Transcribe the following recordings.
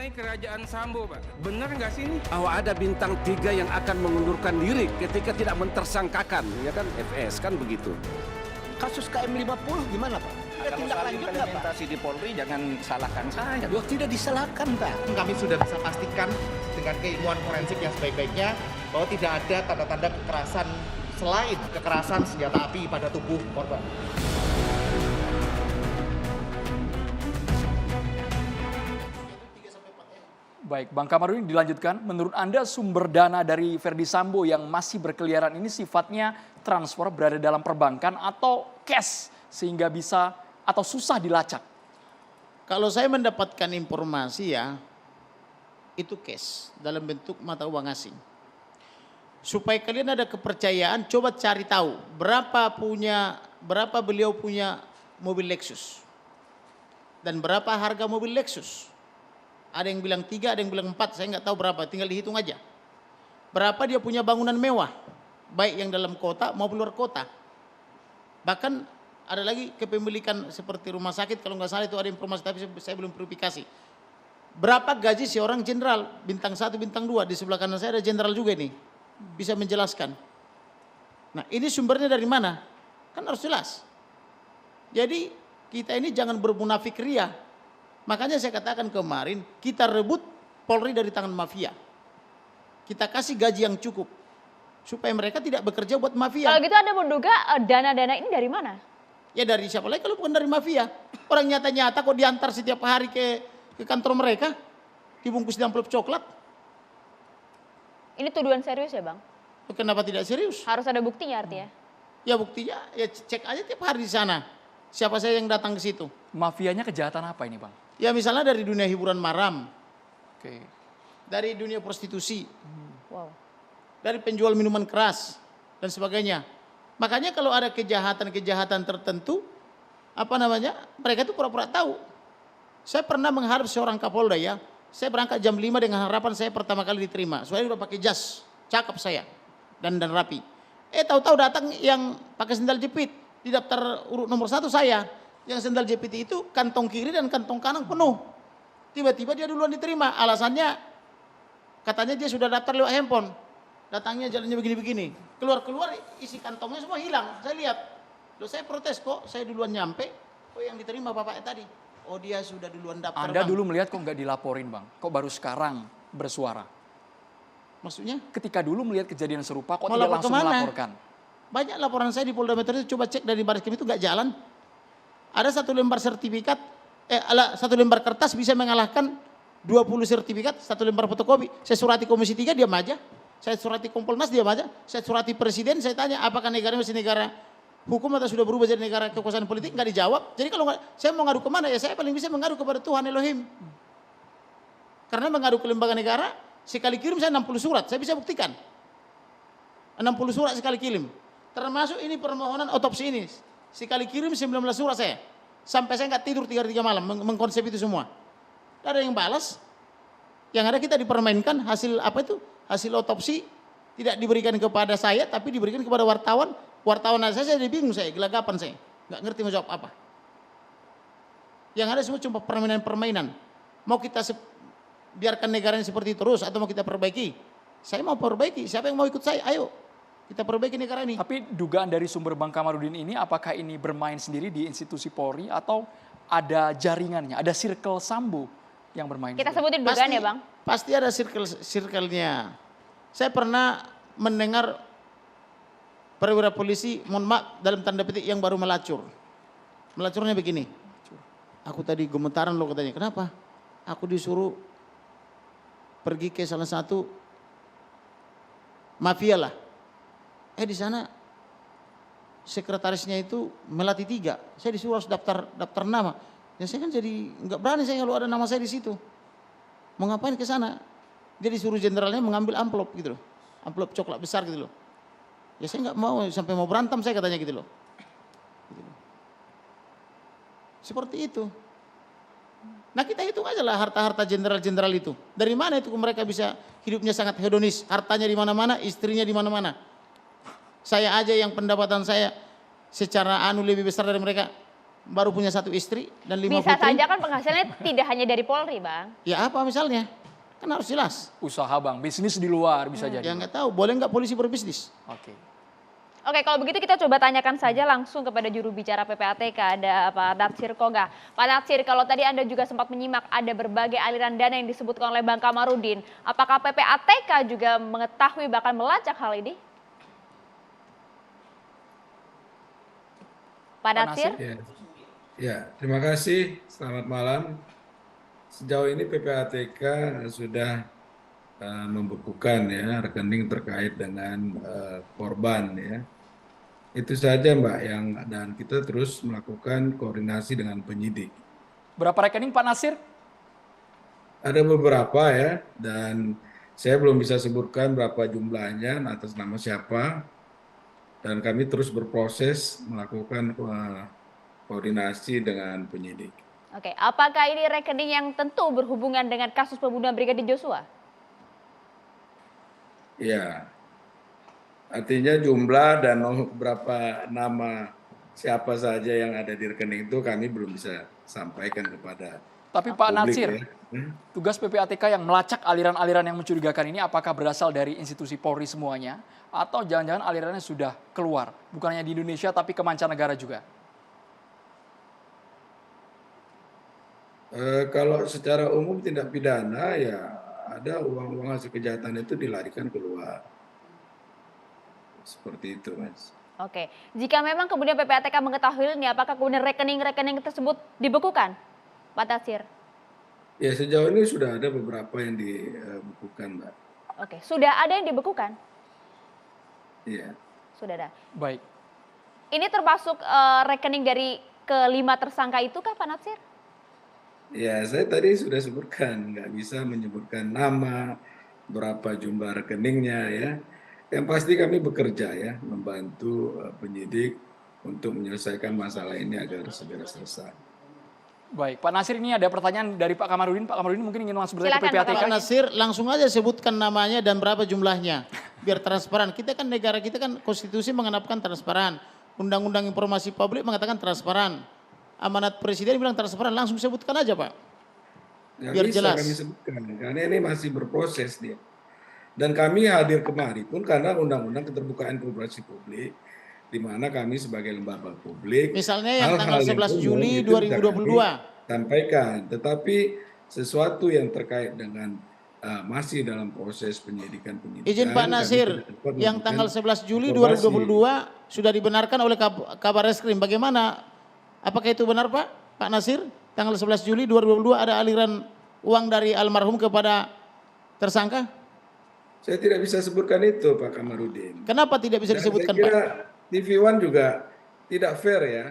mengenai kerajaan Sambo, Pak. Benar nggak sih ini? Bahwa ada bintang 3 yang akan mengundurkan diri ketika tidak mentersangkakan, ya kan, FS kan begitu. Kasus KM50 gimana Pak? Ada Kalau tindak soal lanjut nggak Pak? implementasi di Polri jangan salahkan saya. Loh, tidak disalahkan Pak. Kami sudah bisa pastikan dengan keilmuan forensik yang sebaik-baiknya bahwa tidak ada tanda-tanda kekerasan selain kekerasan senjata api pada tubuh korban. Baik, Bang Kamarudin dilanjutkan. Menurut Anda sumber dana dari Verdi Sambo yang masih berkeliaran ini sifatnya transfer berada dalam perbankan atau cash sehingga bisa atau susah dilacak? Kalau saya mendapatkan informasi ya, itu cash dalam bentuk mata uang asing. Supaya kalian ada kepercayaan, coba cari tahu berapa beliau punya mobil Lexus. Dan berapa harga mobil Lexus. Ada yang bilang 3, ada yang bilang 4, saya nggak tahu berapa, tinggal dihitung aja. Berapa dia punya bangunan mewah, baik yang dalam kota maupun luar kota. Bahkan ada lagi kepemilikan seperti rumah sakit, kalau nggak salah itu ada informasi, tapi saya belum verifikasi. Berapa gaji seorang jenderal, bintang 1, bintang 2, di sebelah kanan saya ada jenderal juga nih, bisa menjelaskan. Nah ini sumbernya dari mana? Kan harus jelas. Jadi kita ini jangan bermunafik ria. Makanya saya katakan kemarin, kita rebut Polri dari tangan mafia. Kita kasih gaji yang cukup. Supaya mereka tidak bekerja buat mafia. Kalau gitu Anda menduga dana-dana ini dari mana? Ya dari siapa lagi kalau bukan dari mafia. Orang nyata-nyata kok diantar setiap hari ke kantor mereka. Dibungkus di amplop coklat. Ini tuduhan serius ya Bang? Kenapa tidak serius? Harus ada buktinya artinya? Ya buktinya, ya cek aja tiap hari di sana. Siapa saya yang datang ke situ. Mafianya kejahatan apa ini Bang? Ya misalnya dari dunia hiburan malam. Oke. Dari dunia prostitusi. Wow. Dari penjual minuman keras. Dan sebagainya. Makanya kalau ada kejahatan-kejahatan tertentu. Mereka itu pura-pura tahu. Saya pernah mengharap seorang Kapolda ya. Saya berangkat jam 5 dengan harapan saya pertama kali diterima. Soalnya udah pakai jas. Cakep saya. Dan rapi. Tahu-tahu datang yang pakai sendal jepit. Di daftar urut nomor 1 saya. Yang sendal jepit itu kantong kiri dan kantong kanan penuh. Tiba-tiba dia duluan diterima. Alasannya katanya dia sudah daftar lewat handphone. Datangnya jalannya begini-begini. Keluar-keluar isi kantongnya semua hilang. Saya lihat. Loh saya protes kok. Saya duluan nyampe. Oh yang diterima bapaknya tadi. Oh dia sudah duluan daftar. Anda dulu melihat kok nggak dilaporin Bang? Kok baru sekarang bersuara? Maksudnya? Ketika dulu melihat kejadian serupa kok Mau tidak lapor langsung kemana? melaporkan? Banyak laporan saya di Polda Metro itu coba cek dari Barreskrim itu nggak jalan. Ada 1 lembar sertifikat, 1 lembar kertas bisa mengalahkan 20 sertifikat, 1 lembar fotokopi. Saya surati Komisi 3 diam aja. Saya surati Kompolnas diam aja. Saya surati Presiden, saya tanya apakah negara masih negara hukum atau sudah berubah jadi negara kekuasaan politik, nggak dijawab. Jadi kalau saya mau ngadu kemana ya saya paling bisa mengadu kepada Tuhan Elohim. Karena mengadu ke lembaga negara, sekali kirim saya 60 surat, saya bisa buktikan. 60 surat sekali kirim. Termasuk ini permohonan otopsi ini. Sekali kirim 19 surat saya. Sampai saya nggak tidur 3 malam mengkonsep itu semua. Tidak ada yang balas. Yang ada kita dipermainkan hasil hasil otopsi tidak diberikan kepada saya tapi diberikan kepada wartawan. Wartawan saya bingung saya, gelagapan saya. Nggak ngerti mau jawab apa. Yang ada semua cuma permainan-permainan. Mau kita biarkan negaranya seperti itu terus atau mau kita perbaiki? Saya mau perbaiki. Siapa yang mau ikut saya? Ayo. Kita perbaiki negara ini. Tapi dugaan dari sumber Bang Kamarudin ini apakah ini bermain sendiri di institusi Polri atau ada jaringannya, ada circle Sambo yang bermain? Kita sebutin dugaan ya Bang? Pasti ada circle-nya. Saya pernah mendengar perwira polisi, mohon maaf dalam tanda petik yang baru melacur. Melacurnya begini. Aku tadi gemetaran loh katanya. Kenapa? Aku disuruh pergi ke salah satu mafia lah. Di sana sekretarisnya itu melati 3. Saya disuruh harus daftar nama. Ya saya kan jadi nggak berani saya kalau ada nama saya di situ. Mau ngapain ke sana? Dia disuruh jenderalnya mengambil amplop gitu loh. Amplop coklat besar gitu loh. Ya saya nggak mau sampai mau berantem saya katanya gitu loh. Gitu loh. Seperti itu. Nah kita hitung aja lah harta-harta jenderal-jenderal itu. Dari mana itu mereka bisa hidupnya sangat hedonis. Hartanya di mana-mana, istrinya di mana-mana. Saya aja yang pendapatan saya secara lebih besar dari mereka. baru punya 1 istri dan 5 Bisa putri. saja kan penghasilannya tidak hanya dari Polri, Bang. Ya apa misalnya? Kan harus jelas. Usaha Bang, bisnis di luar bisa jadi. Ya nggak tahu, boleh nggak polisi berbisnis? Oke. Oke, kalau begitu kita coba tanyakan saja langsung kepada juru bicara PPATK, ada Pak Natsir Koga. Pak Natsir, kalau tadi Anda juga sempat menyimak ada berbagai aliran dana yang disebutkan oleh Bang Kamarudin. Apakah PPATK juga mengetahui bahkan melacak hal ini? Pak Natsir? Ya, terima kasih. Selamat malam. Sejauh ini PPATK sudah membekukan ya rekening terkait dengan korban ya. Itu saja Mbak dan kita terus melakukan koordinasi dengan penyidik. Berapa rekening Pak Nasir? Ada beberapa ya dan saya belum bisa sebutkan berapa jumlahnya atas nama siapa. Dan kami terus berproses melakukan koordinasi dengan penyidik. Oke, apakah ini rekening yang tentu berhubungan dengan kasus pembunuhan Brigadir Joshua? Ya, artinya jumlah dan berapa nama siapa saja yang ada di rekening itu kami belum bisa sampaikan kepada Tapi Pak publik, Natsir, ya. tugas PPATK yang melacak aliran-aliran yang mencurigakan ini apakah berasal dari institusi Polri semuanya? Atau jangan-jangan alirannya sudah keluar, bukan hanya di Indonesia tapi ke mancanegara juga? Kalau secara umum tindak pidana ya ada uang-uang hasil kejahatan itu dilarikan keluar. Seperti itu, Mas. Oke, jika memang kemudian PPATK mengetahui ini, apakah kemudian rekening-rekening tersebut dibekukan, Pak Natsir? Ya sejauh ini sudah ada beberapa yang dibekukan, Mbak. Oke, sudah ada yang dibekukan? Iya. Sudah ada. Baik. Ini termasuk rekening dari kelima tersangka itu kah, Pak Natsir? Ya, saya tadi sudah sebutkan, nggak bisa menyebutkan nama, berapa jumlah rekeningnya ya. Yang pasti kami bekerja ya, membantu penyidik untuk menyelesaikan masalah ini agar segera selesai. Baik, Pak Nasir ini ada pertanyaan dari Pak Kamarudin. Pak Kamarudin mungkin ingin langsung bertanya ke Silakan, PPATK. Pak Nasir, langsung aja sebutkan namanya dan berapa jumlahnya. Biar transparan. Kita kan negara kita kan konstitusi mengenapkan transparan. Undang-undang informasi publik mengatakan transparan. Amanat presiden bilang transparan. Langsung sebutkan aja Pak. Nggak Biar bisa jelas. kami sebutkan, karena ini masih berproses dia. Dan kami hadir kemari pun karena Undang-Undang Keterbukaan Informasi Publik, di mana kami sebagai lembaga publik, Misalnya yang tanggal hal-hal 11 umum Juli itu bisa 2022. kami sampaikan. Tetapi sesuatu yang terkait dengan masih dalam proses penyidikan. Izin Pak kami Nasir, tidak dapat yang memberikan tanggal 11 Juli informasi. 2022 sudah dibenarkan oleh Kabar Reskrim. Bagaimana? Apakah itu benar Pak? Pak Nasir, tanggal 11 Juli 2022 ada aliran uang dari almarhum kepada tersangka? Saya tidak bisa sebutkan itu Pak Kamarudin. Kenapa tidak bisa Dan disebutkan saya kira Pak? TV One juga tidak fair ya.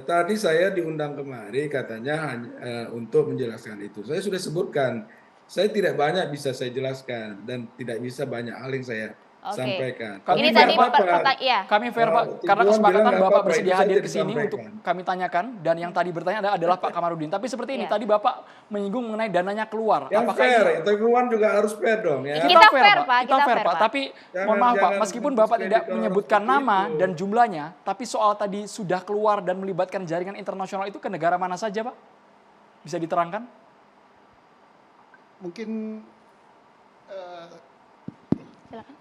Tadi saya diundang kemari katanya untuk menjelaskan itu. Saya sudah sebutkan, saya tidak banyak bisa saya jelaskan dan tidak bisa banyak hal yang saya sampaikan. Kami Ini fair, tadi Pak. ya. Kami fair Pak, Kalau karena Tujuan kesepakatan bilang nggak Bapak apa-apa, bersedia itu saja hadir ke sini disampaikan. untuk kami tanyakan dan yang tadi bertanya adalah Pak Kamarudin. Tapi seperti ini Iya. tadi Bapak menyinggung mengenai dananya keluar. Yang Apakah fair, ini- TV One juga harus fair dong ya. Kita fair, Pak. Kita Kita fair, fair, Pak. Pak. Tapi Jangan- mohon maaf Pak, jangan meskipun Bapak tidak mendiskreditkan orang menyebutkan seperti nama itu. dan jumlahnya, tapi soal tadi sudah keluar dan melibatkan jaringan internasional itu ke negara mana saja Pak? Bisa diterangkan?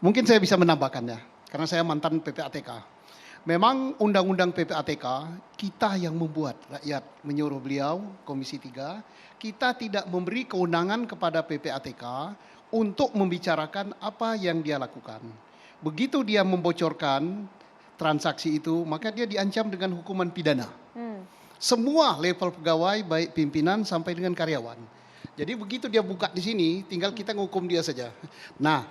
Mungkin saya bisa menambahkannya, karena saya mantan PPATK. Memang undang-undang PPATK kita yang membuat, rakyat menyuruh beliau, Komisi 3, kita tidak memberi kewenangan kepada PPATK untuk membicarakan apa yang dia lakukan. Begitu dia membocorkan transaksi itu, maka dia diancam dengan hukuman pidana. Semua level pegawai, baik pimpinan sampai dengan karyawan. Jadi begitu dia buka di sini, tinggal kita ngukum dia saja. Nah,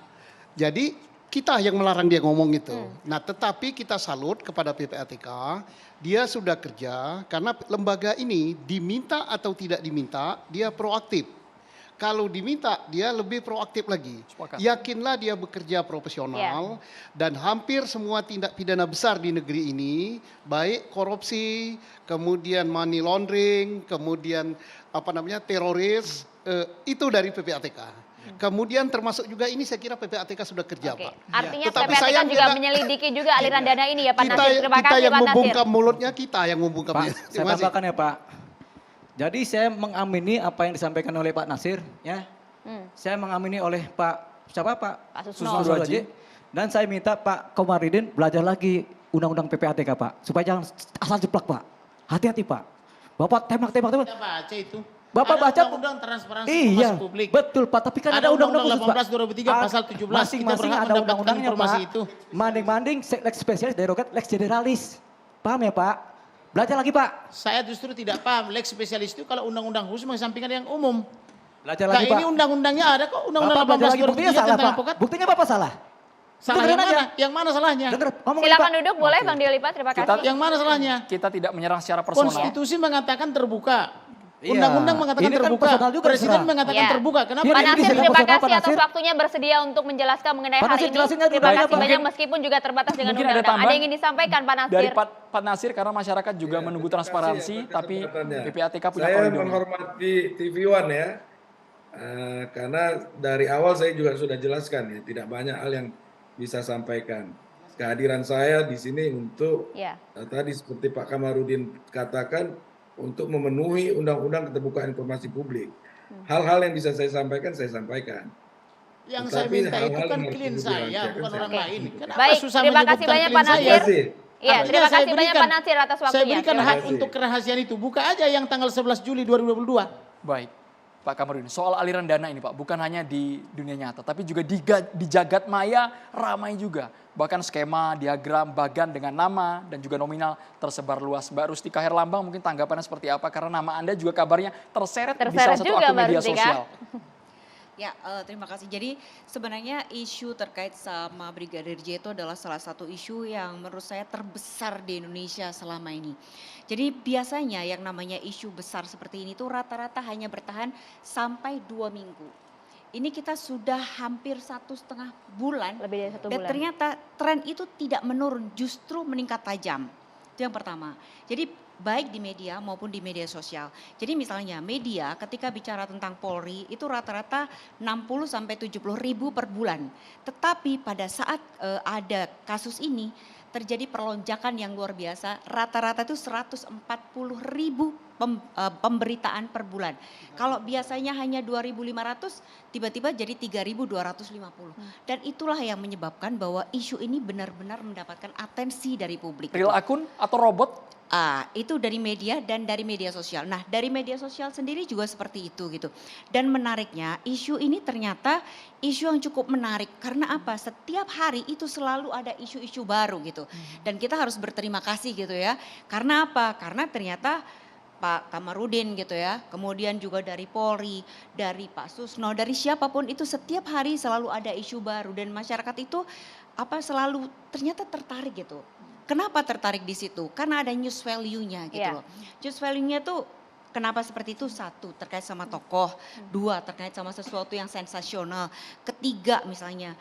jadi kita yang melarang dia ngomong itu. Nah, tetapi kita salut kepada PPATK, dia sudah kerja karena lembaga ini diminta atau tidak diminta, dia proaktif. Kalau diminta, dia lebih proaktif lagi. Sepakat. Yakinlah dia bekerja profesional dan hampir semua tindak pidana besar di negeri ini, baik korupsi, kemudian money laundering, kemudian teroris, itu dari PPATK. kemudian termasuk juga ini saya kira PPATK sudah kerja, Oke. Pak. Artinya Tetapi PPATK sayang juga kita- menyelidiki juga aliran dana ini ya Pak kita, Nasir. Terima kita kasih yang Pak Nasir. membungkam mulutnya, kita yang Pak, membungkamnya. saya Terima kasih. tambahkan ya Pak. Jadi saya mengamini apa yang disampaikan oleh Pak Nasir, ya. Saya mengamini oleh Pak Pak Susno. Susno. Dan saya minta Pak Komarudin belajar lagi undang-undang PPATK Pak, supaya jangan asal jeplak Pak. Hati-hati Pak. Bapak tembak. Kita baca itu. Bapak Ada baca undang-undang transparansi iya, informasi publik. betul Pak. Tapi kan ada undang-undang khusus Pak. 18 2003 pasal 17 kita Masing-masing berhak ada mendapatkan undang-undangnya informasi Pak. itu. Manding-manding lex spesialis, derogat lex generalis. Paham ya Pak? Belajar lagi Pak. Saya justru tidak paham lex spesialis itu kalau undang-undang khusus mengesampingkan yang umum. Belajar Nah lagi Pak. ini undang-undangnya ada kok, undang-undang Bapak belajar 18 lagi, buktinya 2003 salah tentang Pak. advokat. Buktinya Bapak salah. Salah Dengerin yang mana? aja. Yang mana salahnya? Dengar, ngomong lagi, Silakan Pak. duduk boleh Bang Diolipa, terima kasih. Yang mana salahnya? Kita tidak menyerang secara personal. Konstitusi mengatakan terbuka. Iya. Undang-undang mengatakan Ini kan terbuka. personal juga Presiden diserang. mengatakan Iya. terbuka. Kenapa? Dia Pak ini Nasir, diserang terima personal, Pak kasih atas Nasir. waktunya bersedia untuk menjelaskan mengenai Pak hari Nasir, ini. jelasin aja Terima dulu, kasih Pak. banyak meskipun juga terbatas dengan Mungkin ada undang-undang. Ada tambahan yang ingin disampaikan Pak Nasir? Dari Pak Nasir karena masyarakat juga Ya, menunggu terima kasih transparansi, atas tapi kesempatannya. PPATK punya Saya koridor. menghormati TV One ya, karena dari awal saya juga sudah jelaskan ya, tidak banyak hal yang bisa sampaikan. Kehadiran saya di sini untuk Ya. tadi seperti Pak Kamarudin katakan untuk memenuhi Undang-Undang Keterbukaan Informasi Publik. Hal-hal yang bisa saya sampaikan, saya sampaikan. Yang saya Tetapi minta itu hal-hal kan yang harus klien dijelaskan, saya, bukan saya orang sampaikan. lain. Kenapa Baik, susah terima kasih menyebutkan banyak, klien Pak saya? Nasir. Terima kasih. Iya, Artinya terima saya kasih banyak berikan- Pak Nasir atas Saya waktunya. berikan Terima hak kasih. untuk kerahasiaan itu. Buka aja yang tanggal 11 Juli 2022. Baik, Pak Kamarudin. Soal aliran dana ini Pak, bukan hanya di dunia nyata, tapi juga di jagat maya ramai juga. Bahkan skema, diagram, bagan dengan nama dan juga nominal tersebar luas. Mbak Rustika Herlambang mungkin tanggapannya seperti apa? Karena nama Anda juga kabarnya terseret di salah Terseret satu juga, akun Mbak media Rustika. sosial. Ya, terima kasih. Jadi sebenarnya isu terkait sama Brigadir J itu adalah salah satu isu yang menurut saya terbesar di Indonesia selama ini. Jadi biasanya yang namanya isu besar seperti ini tuh rata-rata hanya bertahan sampai 2 minggu. Ini kita sudah hampir 1,5 bulan. Lebih dari 1 Dan bulan. ternyata tren itu tidak menurun, justru meningkat tajam. Itu yang pertama. Jadi baik di media maupun di media sosial. Jadi misalnya media ketika bicara tentang Polri itu rata-rata 60 sampai 70 ribu per bulan. Tetapi pada saat ada kasus ini terjadi perlonjakan yang luar biasa. Rata-rata itu 140 ribu pemberitaan per bulan. Kalau biasanya hanya 2.500, tiba-tiba jadi 3.250. Dan itulah yang menyebabkan bahwa isu ini benar-benar mendapatkan atensi dari publik. Real akun atau robot? Itu dari media dan dari media sosial. Nah, dari media sosial sendiri juga seperti itu gitu. Dan menariknya, isu ini ternyata isu yang cukup menarik. Karena apa? Setiap hari itu selalu ada isu-isu baru gitu. Dan kita harus berterima kasih gitu ya. Karena apa? Karena ternyata Pak Kamarudin gitu ya, kemudian juga dari Polri, dari Pak Susno, dari siapapun itu setiap hari selalu ada isu baru dan masyarakat itu selalu ternyata tertarik gitu. Kenapa tertarik di situ? Karena ada news value-nya gitu Iya. loh. News value-nya tuh kenapa seperti itu? 1, terkait sama tokoh. 2, terkait sama sesuatu yang sensasional. 3, misalnya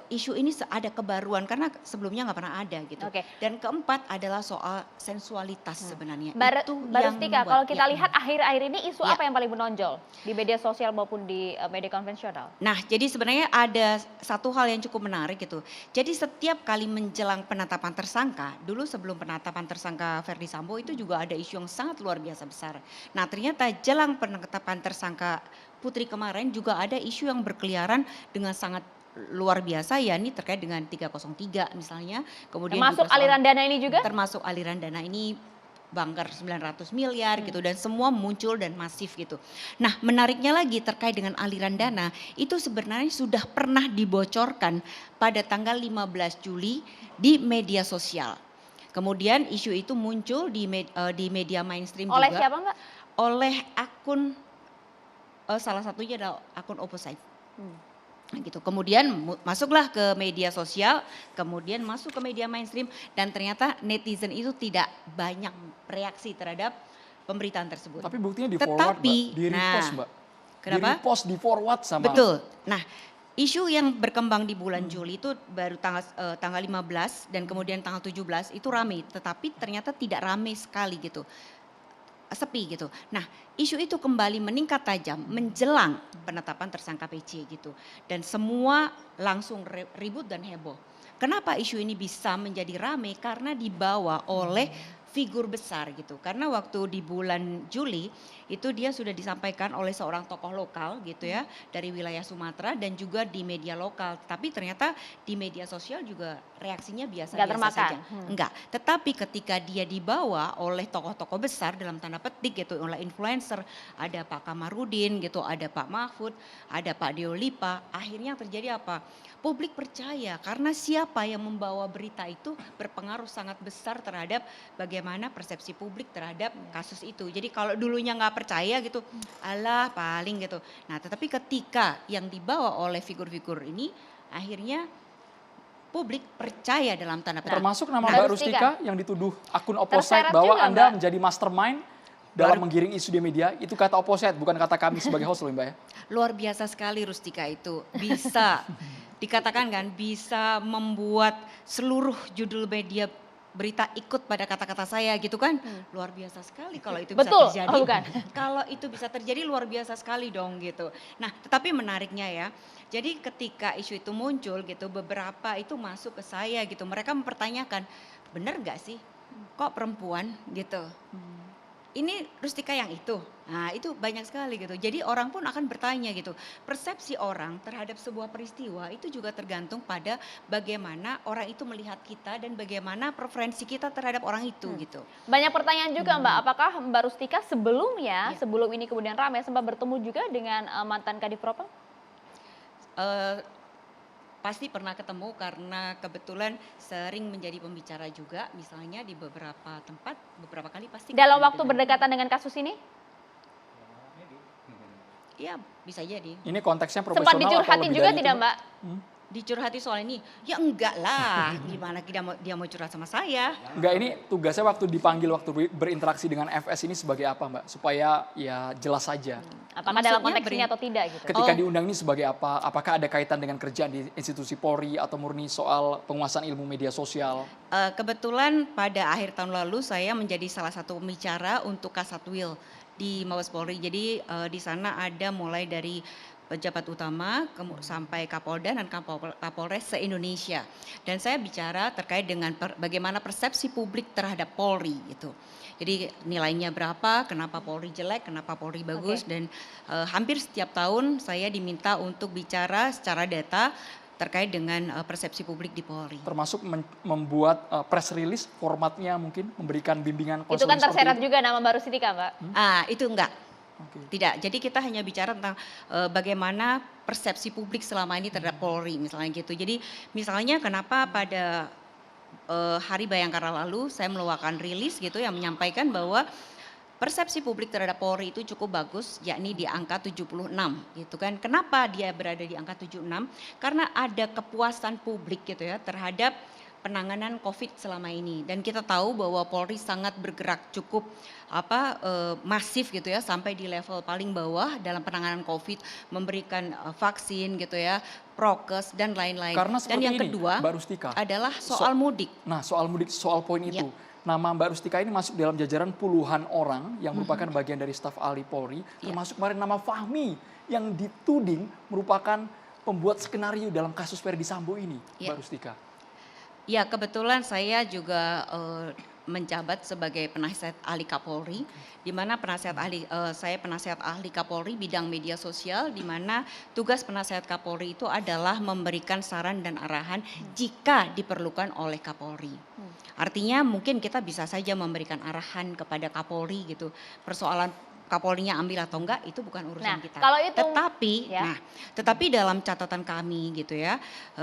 isu ini ada kebaruan karena sebelumnya nggak pernah ada gitu. Oke. Dan 4 adalah soal sensualitas sebenarnya. Mbak Itu yang Rustika, membuat- kalau kita ya. lihat akhir-akhir ini isu Ya. apa yang paling menonjol di media sosial maupun di media konvensional? Nah, jadi sebenarnya ada satu hal yang cukup menarik gitu. Jadi setiap kali menjelang penetapan tersangka, dulu sebelum penetapan tersangka Verdi Sambo itu juga ada isu yang sangat luar biasa besar. Nah, ternyata jelang penetapan tersangka Putri kemarin juga ada isu yang berkeliaran dengan sangat luar biasa, ya ini terkait dengan 303 misalnya. Kemudian Termasuk juga soal- aliran dana ini juga? Termasuk aliran dana ini bangker 900 miliar gitu dan semua muncul dan masif gitu. Nah, menariknya lagi terkait dengan aliran dana itu sebenarnya sudah pernah dibocorkan pada tanggal 15 Juli di media sosial. Kemudian isu itu muncul di media mainstream Oleh juga. siapa Mbak? Oleh akun salah satunya adalah akun Opposite. Gitu. Kemudian masuklah ke media sosial, kemudian masuk ke media mainstream dan ternyata netizen itu tidak banyak reaksi terhadap pemberitaan tersebut. Tapi buktinya di forward, Tetapi, Mbak. Di repost, Mbak. Kenapa? Di repost, di forward sama. Betul. Nah, isu yang berkembang di bulan Juli itu baru tanggal 15 dan kemudian tanggal 17 itu ramai, tetapi ternyata tidak ramai sekali gitu. sepi gitu. Nah, isu itu kembali meningkat tajam menjelang penetapan tersangka PC gitu. Dan semua langsung ribut dan heboh. Kenapa isu ini bisa menjadi rame? Karena dibawa oleh figur besar gitu. Karena waktu di bulan Juli itu dia sudah disampaikan oleh seorang tokoh lokal gitu ya dari wilayah Sumatera dan juga di media lokal. Tapi ternyata di media sosial juga reaksinya biasa-biasa saja. Enggak. Tetapi ketika dia dibawa oleh tokoh-tokoh besar dalam tanda petik gitu, oleh influencer, ada Pak Kamarudin gitu, ada Pak Mahfud, ada Pak Deolipa, akhirnya terjadi apa? Publik percaya karena siapa yang membawa berita itu berpengaruh sangat besar terhadap bagaimana persepsi publik terhadap kasus itu. Jadi kalau dulunya nggak percaya gitu, alah paling gitu. Nah tetapi ketika yang dibawa oleh figur-figur ini akhirnya publik percaya dalam tanda petik. Termasuk nama Mbak Rustika yang dituduh akun Opposite bahwa Anda menjadi mastermind dalam menggiring isu di media. Itu kata Opposite, bukan kata kami sebagai host loh Mbak ya. Luar biasa sekali Rustika itu. Bisa dikatakan kan bisa membuat seluruh judul media berita ikut pada kata-kata saya gitu kan. Luar biasa sekali kalau itu bisa terjadi. Oh, bukan. Kalau itu bisa terjadi luar biasa sekali dong gitu. Nah tetapi menariknya ya. Jadi ketika isu itu muncul gitu beberapa itu masuk ke saya gitu. Mereka mempertanyakan benar gak sih kok perempuan gitu. Ini Rustika yang itu. Nah itu banyak sekali gitu. Jadi orang pun akan bertanya gitu. Persepsi orang terhadap sebuah peristiwa itu juga tergantung pada bagaimana orang itu melihat kita dan bagaimana preferensi kita terhadap orang itu gitu. Banyak pertanyaan juga Mbak, apakah Mbak Rustika sebelumnya, sebelum ini kemudian ramai sempat bertemu juga dengan mantan Kadif Propam? Pasti pernah ketemu karena kebetulan sering menjadi pembicara juga misalnya di beberapa tempat beberapa kali pasti. Dalam waktu berdekatan dengan kasus ini? Iya bisa jadi. Ini konteksnya profesional. Sempat dicurhatin juga tidak Mbak? Dicurhati soal ini? Ya enggak lah, gimana dia mau curhat sama saya? Enggak, ini tugasnya waktu dipanggil, waktu berinteraksi dengan FS ini sebagai apa Mbak? Supaya ya jelas saja. Apakah dalam konteks ini atau tidak gitu? Ketika diundang ini sebagai apa? Apakah ada kaitan dengan kerjaan di institusi Polri atau murni soal penguasaan ilmu media sosial? Kebetulan pada akhir tahun lalu saya menjadi salah satu pembicara untuk Kasatwil di Mabes Polri. Jadi di sana ada mulai dari pejabat utama sampai Kapolda dan Kapolres se-Indonesia. Dan saya bicara terkait dengan bagaimana persepsi publik terhadap Polri gitu. Jadi nilainya berapa, kenapa Polri jelek, kenapa Polri bagus, dan hampir setiap tahun saya diminta untuk bicara secara data terkait dengan persepsi publik di Polri. Termasuk membuat press release formatnya mungkin memberikan bimbingan konseling. Itu kan terseret juga nama Mbak Rustika Mbak? Itu enggak. Tidak, jadi kita hanya bicara tentang bagaimana persepsi publik selama ini terhadap Polri misalnya gitu. Jadi misalnya kenapa pada Hari Bayangkara lalu saya meluarkan rilis gitu yang menyampaikan bahwa persepsi publik terhadap Polri itu cukup bagus, yakni di angka 76 gitu kan. Kenapa dia berada di angka 76? Karena ada kepuasan publik gitu ya terhadap penanganan COVID selama ini, dan kita tahu bahwa Polri sangat bergerak cukup masif gitu ya sampai di level paling bawah dalam penanganan COVID, memberikan vaksin gitu ya, prokes dan lain-lain. Dan yang kedua Mbak Rustika, adalah soal mudik. Nah soal mudik, soal poin itu. Nama Mbak Rustika ini masuk dalam jajaran puluhan orang yang merupakan bagian dari staf ahli Polri, termasuk kemarin nama Fahmi yang dituding merupakan pembuat skenario dalam kasus Ferdy Sambo ini, Mbak Rustika. Ya kebetulan saya juga menjabat sebagai penasihat ahli Kapolri, di mana saya penasihat ahli Kapolri bidang media sosial, di mana tugas penasihat Kapolri itu adalah memberikan saran dan arahan jika diperlukan oleh Kapolri. Artinya mungkin kita bisa saja memberikan arahan kepada Kapolri gitu. Persoalan Kapolrinya ambil atau enggak itu bukan urusan kita. Kalau itu, tetapi dalam catatan kami gitu ya,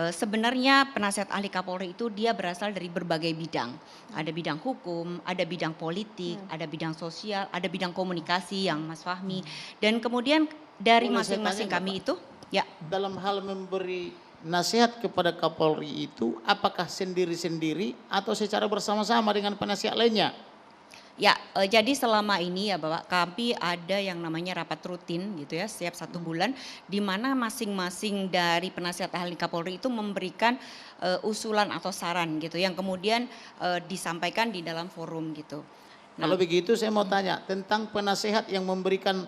sebenarnya penasihat ahli Kapolri itu dia berasal dari berbagai bidang. Ada bidang hukum, ada bidang politik, ada bidang sosial, ada bidang komunikasi yang Mas Fahmi, dan kemudian dari masing-masing kami itu, dalam hal memberi nasihat kepada Kapolri itu, apakah sendiri-sendiri atau secara bersama-sama dengan penasihat lainnya? Ya, jadi selama ini ya Bapak, kami ada yang namanya rapat rutin gitu ya, setiap 1 bulan, di mana masing-masing dari penasihat ahli Kapolri itu memberikan usulan atau saran gitu, yang kemudian disampaikan di dalam forum gitu. Kalau begitu saya mau tanya tentang penasehat yang memberikan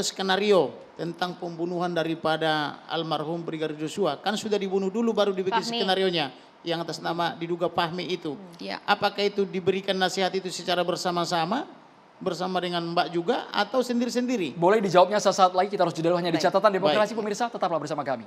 skenario tentang pembunuhan daripada almarhum Brigadir Joshua. Kan sudah dibunuh dulu baru dibikin Fahmi. skenarionya yang atas nama diduga Fahmi itu. Ya. Apakah itu diberikan nasihat itu secara bersama-sama bersama dengan Mbak juga atau sendiri-sendiri? Boleh dijawabnya sesaat lagi, kita harus jeda dulu hanya di Baik. catatan demokrasi Baik. pemirsa, tetaplah bersama kami.